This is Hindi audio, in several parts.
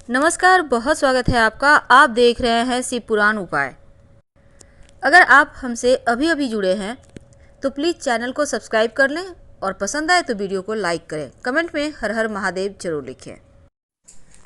नमस्कार, बहुत स्वागत है आपका। आप देख रहे हैं शिव पुराण उपाय। अगर आप हमसे अभी अभी जुड़े हैं तो प्लीज़ चैनल को सब्सक्राइब कर लें और पसंद आए तो वीडियो को लाइक करें। कमेंट में हर हर महादेव जरूर लिखें।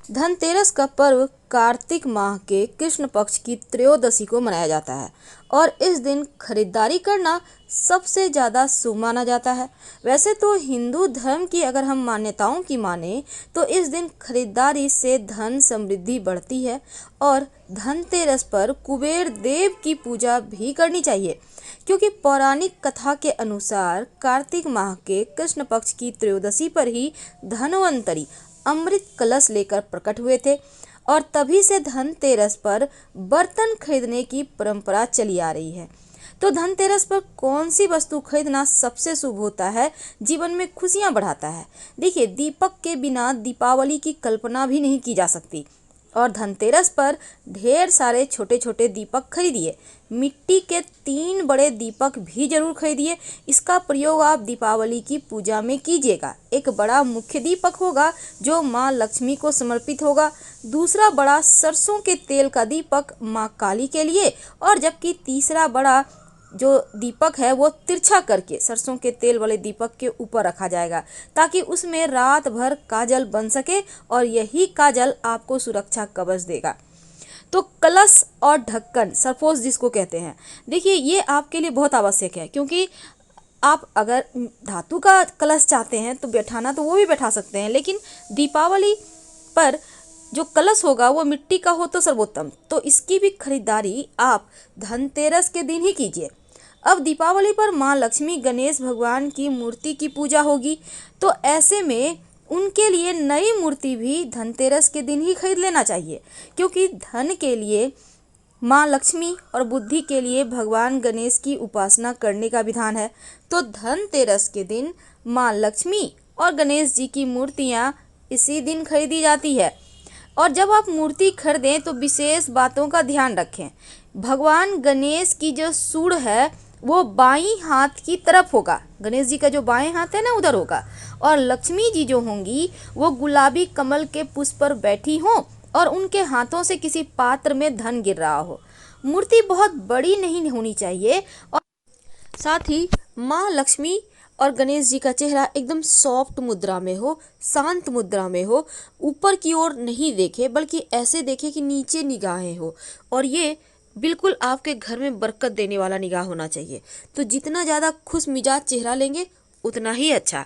धनतेरस का पर्व कार्तिक माह के कृष्ण पक्ष की त्रयोदशी को मनाया जाता है और इस दिन खरीदारी करना सबसे ज़्यादा शुभ माना जाता है। वैसे तो हिंदू धर्म की अगर हम मान्यताओं की माने तो इस दिन खरीदारी से धन समृद्धि बढ़ती है और धनतेरस पर कुबेर देव की पूजा भी करनी चाहिए, क्योंकि पौराणिक कथा के अनुसार कार्तिक माह के कृष्ण पक्ष की त्रयोदशी पर ही धनवंतरी अमृत कलश लेकर प्रकट हुए थे और तभी से धनतेरस पर बर्तन खरीदने की परंपरा चली आ रही है। तो धनतेरस पर कौन सी वस्तु खरीदना सबसे शुभ होता है, जीवन में खुशियां बढ़ाता है? देखिए, दीपक के बिना दीपावली की कल्पना भी नहीं की जा सकती और धनतेरस पर ढेर सारे छोटे छोटे दीपक खरीदिए। मिट्टी के 3 बड़े दीपक भी जरूर खरीदिए। इसका प्रयोग आप दीपावली की पूजा में कीजिएगा। एक बड़ा मुख्य दीपक होगा जो माँ लक्ष्मी को समर्पित होगा, दूसरा बड़ा सरसों के तेल का दीपक माँ काली के लिए, और जबकि तीसरा बड़ा जो दीपक है वो तिरछा करके सरसों के तेल वाले दीपक के ऊपर रखा जाएगा, ताकि उसमें रात भर काजल बन सके और यही काजल आपको सुरक्षा कवच देगा। तो कलश और ढक्कन, सरपोश जिसको कहते हैं, देखिए ये आपके लिए बहुत आवश्यक है, क्योंकि आप अगर धातु का कलश चाहते हैं तो बैठाना तो वो भी बैठा सकते हैं, लेकिन दीपावली पर जो कलश होगा वो मिट्टी का हो तो सर्वोत्तम। तो इसकी भी खरीदारी आप धनतेरस के दिन ही कीजिए। अब दीपावली पर माँ लक्ष्मी गणेश भगवान की मूर्ति की पूजा होगी, तो ऐसे में उनके लिए नई मूर्ति भी धनतेरस के दिन ही खरीद लेना चाहिए, क्योंकि धन के लिए माँ लक्ष्मी और बुद्धि के लिए भगवान गणेश की उपासना करने का विधान है। तो धनतेरस के दिन माँ लक्ष्मी और गणेश जी की मूर्तियाँ इसी दिन खरीदी जाती है। और जब आप मूर्ति खरीदें तो विशेष बातों का ध्यान रखें। भगवान गणेश की जो सूंड है वो बाईं हाथ की तरफ होगा, गणेश जी का जो बाएं हाथ है ना उधर होगा, और लक्ष्मी जी जो होंगी वो गुलाबी कमल के पुष्प पर बैठी हों और उनके हाथों से किसी पात्र में धन गिर रहा हो। मूर्ति बहुत बड़ी नहीं होनी चाहिए और साथ ही माँ लक्ष्मी और गणेश जी का चेहरा एकदम सॉफ्ट मुद्रा में हो, शांत मुद्रा में हो, ऊपर की ओर नहीं देखे बल्कि ऐसे देखे कि नीचे निगाहें हो, और ये बिल्कुल आपके घर में बरकत देने वाला निगाह होना चाहिए। तो जितना ज़्यादा खुश मिजाज चेहरा लेंगे उतना ही अच्छा।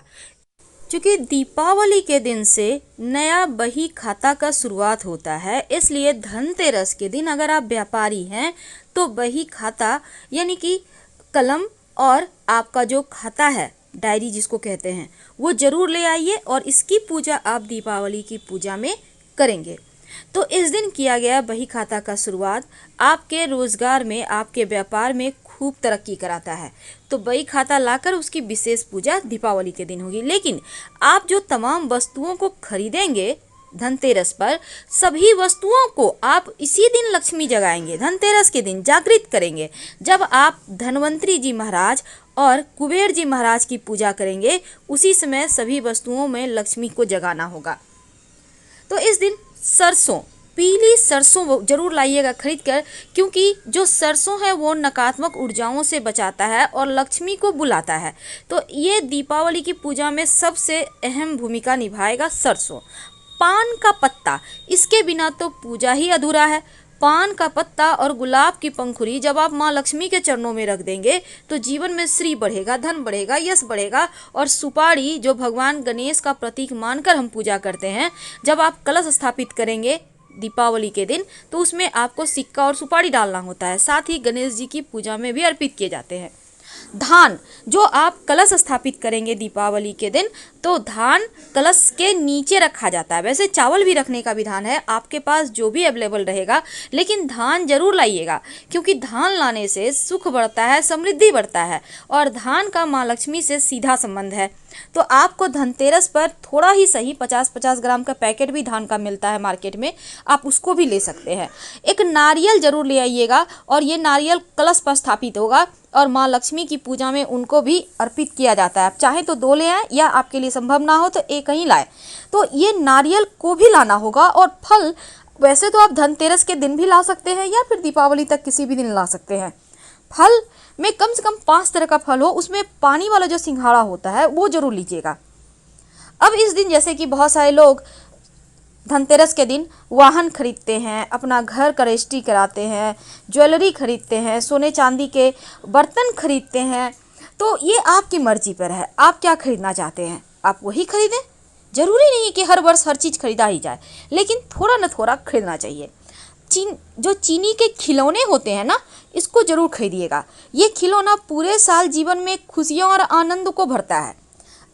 क्योंकि दीपावली के दिन से नया बही खाता का शुरुआत होता है, इसलिए धनतेरस के दिन अगर आप व्यापारी हैं तो बही खाता यानी कि कलम और आपका जो खाता है, डायरी जिसको कहते हैं, वो जरूर ले आइए और इसकी पूजा आप दीपावली की पूजा में करेंगे। तो इस दिन किया गया बही खाता का शुरुआत आपके रोजगार में, आपके व्यापार में खूब तरक्की कराता है। तो बही खाता लाकर उसकी विशेष पूजा दीपावली के दिन होगी। लेकिन आप जो तमाम वस्तुओं को खरीदेंगे धनतेरस पर, सभी वस्तुओं को आप इसी दिन लक्ष्मी जगाएंगे, धनतेरस के दिन जागृत करेंगे, जब आप धनवंतरी जी महाराज और कुबेर जी महाराज की पूजा करेंगे। उसी समय सभी वस्तुओं में लक्ष्मी को जगाना होगा। तो इस दिन सरसों, पीली सरसों जरूर लाइएगा खरीद कर, क्योंकि जो सरसों है वो नकारात्मक ऊर्जाओं से बचाता है और लक्ष्मी को बुलाता है। तो ये दीपावली की पूजा में सबसे अहम भूमिका निभाएगा सरसों। पान का पत्ता, इसके बिना तो पूजा ही अधूरा है। पान का पत्ता और गुलाब की पंखुड़ी जब आप माँ लक्ष्मी के चरणों में रख देंगे तो जीवन में श्री बढ़ेगा, धन बढ़ेगा, यश बढ़ेगा। और सुपारी, जो भगवान गणेश का प्रतीक मानकर हम पूजा करते हैं, जब आप कलश स्थापित करेंगे दीपावली के दिन तो उसमें आपको सिक्का और सुपारी डालना होता है। साथ ही गणेश जी की पूजा में भी अर्पित किए जाते हैं। धान, जो आप कलश स्थापित करेंगे दीपावली के दिन, तो धान कलश के नीचे रखा जाता है। वैसे चावल भी रखने का विधान है, आपके पास जो भी अवेलेबल रहेगा, लेकिन धान जरूर लाइएगा, क्योंकि धान लाने से सुख बढ़ता है, समृद्धि बढ़ता है और धान का माँ लक्ष्मी से सीधा संबंध है। तो आपको धनतेरस पर थोड़ा ही सही 50-50 ग्राम का पैकेट भी धान का मिलता है मार्केट में, आप उसको भी ले सकते हैं। एक नारियल जरूर ले आइएगा और ये नारियल कलश पर स्थापित होगा और माँ लक्ष्मी की पूजा में उनको भी अर्पित किया जाता है। आप चाहे तो 2 ले आए या आपके लिए संभव ना हो तो एक ही लाए। तो ये नारियल को भी लाना होगा। और फल वैसे तो आप धनतेरस के दिन भी ला सकते हैं या फिर दीपावली तक किसी भी दिन ला सकते हैं। फल में कम से कम 5 तरह का फल हो, उसमें पानी वाला जो सिंघाड़ा होता है वो जरूर लीजिएगा। अब इस दिन जैसे कि बहुत सारे लोग धनतेरस के दिन वाहन खरीदते हैं, अपना घर का रजिस्ट्री कराते हैं, ज्वेलरी खरीदते हैं, सोने चांदी के बर्तन खरीदते हैं। तो ये आपकी मर्जी पर है, आप क्या खरीदना चाहते हैं आप वही खरीदें। जरूरी नहीं कि हर वर्ष हर चीज़ खरीदा ही जाए, लेकिन थोड़ा न थोड़ा खरीदना चाहिए। जो चीनी के खिलौने होते हैं ना, इसको जरूर खरीदिएगा। ये खिलौना पूरे साल जीवन में खुशियों और आनंद को भरता है।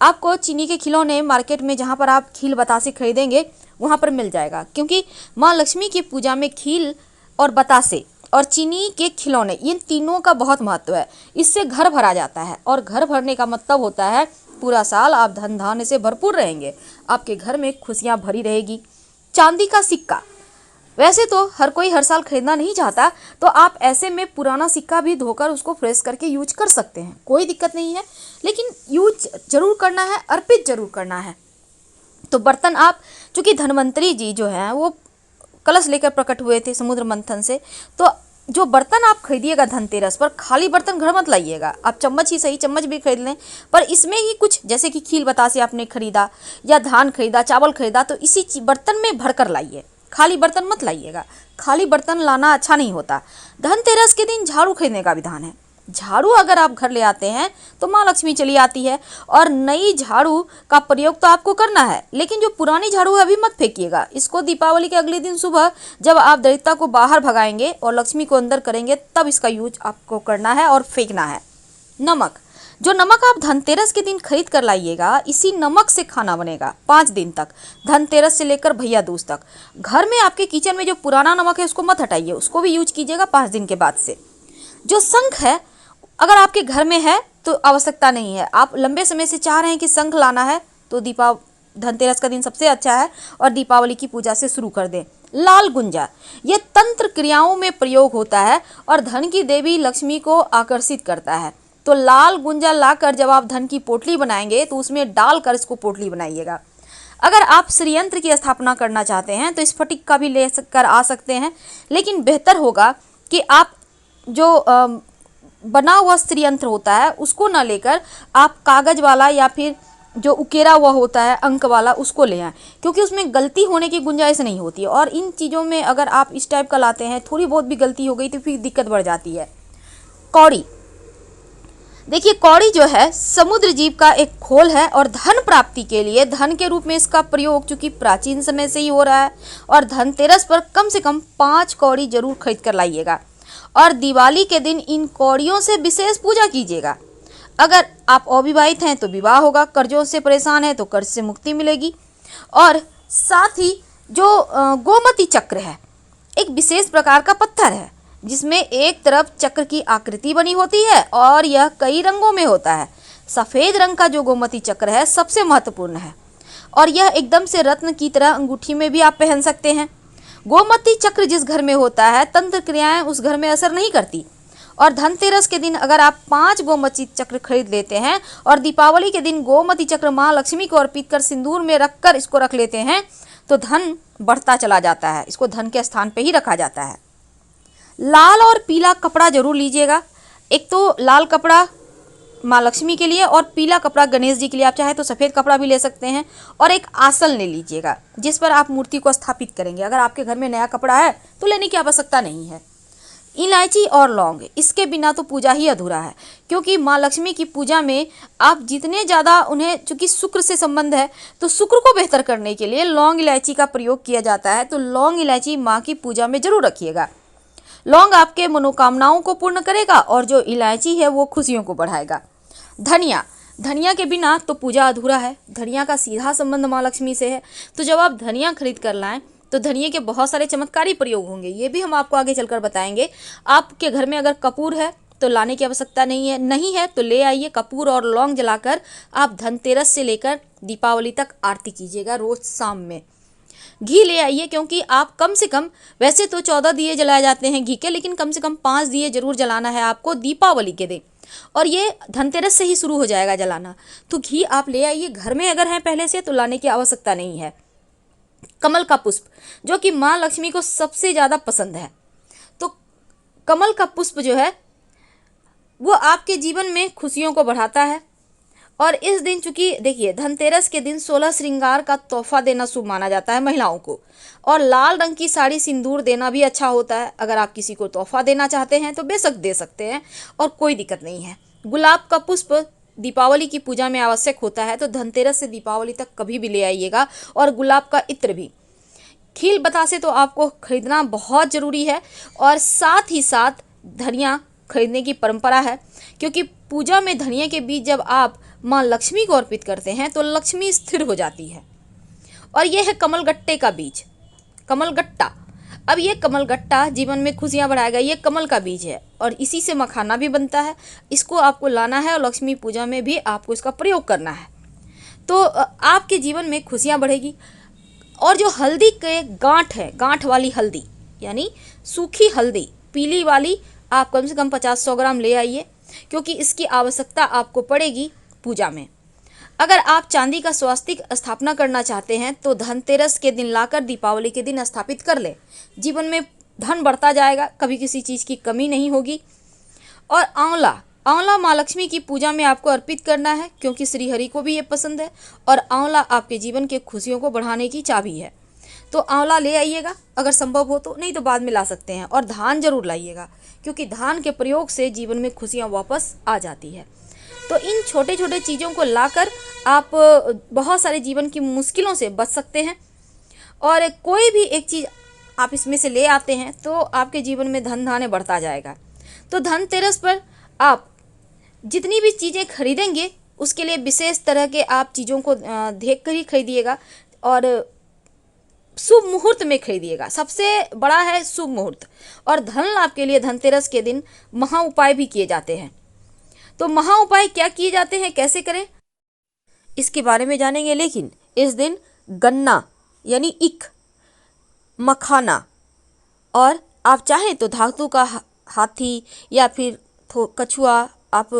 आपको चीनी के खिलौने मार्केट में जहाँ पर आप खील बतासे खरीदेंगे वहाँ पर मिल जाएगा, क्योंकि माँ लक्ष्मी की पूजा में खील और बतासे और चीनी के खिलौने, इन तीनों का बहुत महत्व है। इससे घर भरा जाता है और घर भरने का मतलब होता है पूरा साल आप धन धान्य से भरपूर रहेंगे, आपके घर में खुशियाँ भरी रहेगी। चांदी का सिक्का, वैसे तो हर कोई हर साल खरीदना नहीं चाहता, तो आप ऐसे में पुराना सिक्का भी धोकर उसको फ्रेश करके यूज कर सकते हैं, कोई दिक्कत नहीं है। लेकिन यूज जरूर करना है, अर्पित जरूर करना है। तो बर्तन आप, चूँकि धन्वंतरी जी जो हैं वो कलश लेकर प्रकट हुए थे समुद्र मंथन से, तो जो बर्तन आप खरीदिएगा धनतेरस पर, खाली बर्तन घर मत लाइएगा। आप चम्मच ही सही, चम्मच भी खरीद लें, पर इसमें ही कुछ, जैसे कि खील बतासे आपने खरीदा या धान खरीदा, चावल खरीदा, तो इसी बर्तन में भर कर लाइए, खाली बर्तन मत लाइएगा। खाली बर्तन लाना अच्छा नहीं होता। धनतेरस के दिन झाड़ू खरीदने का विधान है। झाड़ू अगर आप घर ले आते हैं तो माँ लक्ष्मी चली आती है, और नई झाड़ू का प्रयोग तो आपको करना है, लेकिन जो पुरानी झाड़ू है अभी मत फेंकिएगा। इसको दीपावली के अगले दिन सुबह जब आप दरिद्रता को बाहर भगाएंगे और लक्ष्मी को अंदर करेंगे, तब इसका यूज आपको करना है और फेंकना है। नमक, जो नमक आप धनतेरस के दिन खरीद कर लाइएगा, इसी नमक से खाना बनेगा 5 दिन तक, धनतेरस से लेकर भैया दूज तक। घर में आपके किचन में जो पुराना नमक है उसको मत हटाइए, उसको भी यूज कीजिएगा 5 दिन के बाद से। जो शंख है, अगर आपके घर में है तो आवश्यकता नहीं है, आप लंबे समय से चाह रहे हैं कि शंख लाना है, तो धनतेरस का दिन सबसे अच्छा है और दीपावली की पूजा से शुरू कर दें। लाल गुंजा, ये तंत्र क्रियाओं में प्रयोग होता है और धन की देवी लक्ष्मी को आकर्षित करता है। तो लाल गुंजा लाकर जब आप धन की पोटली बनाएंगे तो उसमें डालकर इसको पोटली बनाइएगा। अगर आप श्रीयंत्र की स्थापना करना चाहते हैं तो स्फटिक का भी ले कर आ सकते हैं, लेकिन बेहतर होगा कि आप जो बना हुआ श्रीयंत्र होता है उसको ना लेकर आप कागज वाला या फिर जो उकेरा हुआ होता है अंक वाला उसको ले आएँ, क्योंकि उसमें गलती होने की गुंजाइश नहीं होती है। और इन चीज़ों में अगर आप इस टाइप का लाते हैं, थोड़ी बहुत भी गलती हो गई तो फिर दिक्कत बढ़ जाती है। कौड़ी, देखिए कौड़ी जो है समुद्र जीव का एक खोल है और धन प्राप्ति के लिए धन के रूप में इसका प्रयोग चूंकि प्राचीन समय से ही हो रहा है। और धनतेरस पर कम से कम 5 कौड़ी जरूर खरीद कर लाइएगा और दिवाली के दिन इन कौड़ियों से विशेष पूजा कीजिएगा। अगर आप अविवाहित हैं तो विवाह होगा, कर्जों से परेशान हैं तो कर्ज से मुक्ति मिलेगी। और साथ ही जो गोमती चक्र है, एक विशेष प्रकार का पत्थर है जिसमें एक तरफ चक्र की आकृति बनी होती है और यह कई रंगों में होता है। सफ़ेद रंग का जो गोमती चक्र है सबसे महत्वपूर्ण है और यह एकदम से रत्न की तरह अंगूठी में भी आप पहन सकते हैं। गोमती चक्र जिस घर में होता है, तंत्र क्रियाएं उस घर में असर नहीं करती। और धनतेरस के दिन अगर आप 5 गोमती चक्र खरीद लेते हैं और दीपावली के दिन गोमती चक्र माँ लक्ष्मी को अर्पित कर सिंदूर में रखकर इसको रख लेते हैं तो धन बढ़ता चला जाता है। इसको धन के स्थान पे ही रखा जाता है। लाल और पीला कपड़ा जरूर लीजिएगा। एक तो लाल कपड़ा माँ लक्ष्मी के लिए और पीला कपड़ा गणेश जी के लिए। आप चाहे तो सफ़ेद कपड़ा भी ले सकते हैं। और एक आसन ले लीजिएगा जिस पर आप मूर्ति को स्थापित करेंगे। अगर आपके घर में नया कपड़ा है तो लेने की आवश्यकता नहीं है। इलायची और लौंग, इसके बिना तो पूजा ही अधूरा है, क्योंकि माँ लक्ष्मी की पूजा में आप जितने ज़्यादा उन्हें, चूँकि शुक्र से संबंध है तो शुक्र को बेहतर करने के लिए लौंग इलायची का प्रयोग किया जाता है। तो लौंग इलायची माँ की पूजा में जरूर रखिएगा। लौंग आपके मनोकामनाओं को पूर्ण करेगा और जो इलायची है वो खुशियों को बढ़ाएगा। धनिया, धनिया के बिना तो पूजा अधूरा है। धनिया का सीधा संबंध माँ लक्ष्मी से है। तो जब आप धनिया खरीद कर लाएं तो धनिये के बहुत सारे चमत्कारी प्रयोग होंगे, ये भी हम आपको आगे चलकर बताएंगे। आपके घर में अगर कपूर है तो लाने की आवश्यकता नहीं है तो ले आइए। कपूर और लौंग जलाकर आप धनतेरस से लेकर दीपावली तक आरती कीजिएगा रोज शाम में। घी ले आइए, क्योंकि आप कम से कम, वैसे तो 14 दिए जलाए जाते हैं घी के, लेकिन कम से कम 5 दिए जरूर जलाना है आपको दीपावली के दिन, और ये धनतेरस से ही शुरू हो जाएगा जलाना। तो घी आप ले आइए, घर में अगर है पहले से तो लाने की आवश्यकता नहीं है। कमल का पुष्प, जो कि माँ लक्ष्मी को सबसे ज़्यादा पसंद है, तो कमल का पुष्प जो है वो आपके जीवन में खुशियों को बढ़ाता है। और इस दिन, चूंकि देखिए धनतेरस के दिन 16 श्रृंगार का तोहफा देना शुभ माना जाता है महिलाओं को, और लाल रंग की साड़ी सिंदूर देना भी अच्छा होता है। अगर आप किसी को तोहफा देना चाहते हैं तो बेशक दे सकते हैं और कोई दिक्कत नहीं है। गुलाब का पुष्प दीपावली की पूजा में आवश्यक होता है, तो धनतेरस से दीपावली तक कभी भी ले आइएगा। और गुलाब का इत्र भी। खील बतासे तो आपको खरीदना बहुत ज़रूरी है, और साथ ही साथ धनिया खरीदने की परंपरा है, क्योंकि पूजा में धनिया के बीज जब आप माँ लक्ष्मी को अर्पित करते हैं तो लक्ष्मी स्थिर हो जाती है। और यह है कमलगट्टे का बीज, कमलगट्टा। अब ये कमलगट्टा जीवन में खुशियाँ बढ़ाएगा। ये कमल का बीज है और इसी से मखाना भी बनता है। इसको आपको लाना है और लक्ष्मी पूजा में भी आपको इसका प्रयोग करना है, तो आपके जीवन में खुशियाँ बढ़ेगी। और जो हल्दी के गांठ है, गांठ वाली हल्दी यानी सूखी हल्दी पीली वाली, आप कम से कम 50-100 ग्राम ले आइए, क्योंकि इसकी आवश्यकता आपको पड़ेगी पूजा में। अगर आप चांदी का स्वास्तिक स्थापना करना चाहते हैं तो धनतेरस के दिन लाकर दीपावली के दिन स्थापित कर लें। जीवन में धन बढ़ता जाएगा, कभी किसी चीज़ की कमी नहीं होगी। और आंवला, आंवला माँ लक्ष्मी की पूजा में आपको अर्पित करना है, क्योंकि श्री हरि को भी ये पसंद है, और आंवला आपके जीवन के खुशियों को बढ़ाने की चाबी है। तो आंवला ले आइएगा अगर संभव हो तो, नहीं तो बाद में ला सकते हैं। और धान जरूर लाइएगा, क्योंकि धान के प्रयोग से जीवन में खुशियाँ वापस आ जाती है। तो इन छोटे छोटे चीज़ों को लाकर आप बहुत सारे जीवन की मुश्किलों से बच सकते हैं। और कोई भी एक चीज़ आप इसमें से ले आते हैं तो आपके जीवन में धन धान्य बढ़ता जाएगा। तो धनतेरस पर आप जितनी भी चीज़ें खरीदेंगे उसके लिए विशेष तरह के आप चीज़ों को देख कर ही खरीदिएगा, और शुभ मुहूर्त में खरीदिएगा। सबसे बड़ा है शुभ मुहूर्त। और धन लाभ के लिए धनतेरस के दिन महा उपाय भी किए जाते हैं। तो महा उपाय क्या किए जाते हैं, कैसे करें, इसके बारे में जानेंगे। लेकिन इस दिन गन्ना यानी इख, मखाना, और आप चाहें तो धातु का हाथी या फिर कछुआ आप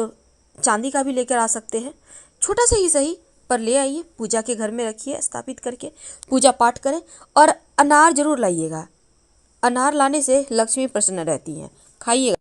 चांदी का भी लेकर आ सकते हैं। छोटा सा ही सही पर ले आइए, पूजा के घर में रखिए स्थापित करके, पूजा पाठ करें। और अनार जरूर लाइएगा, अनार लाने से लक्ष्मी प्रसन्न रहती हैं, खाइएगा।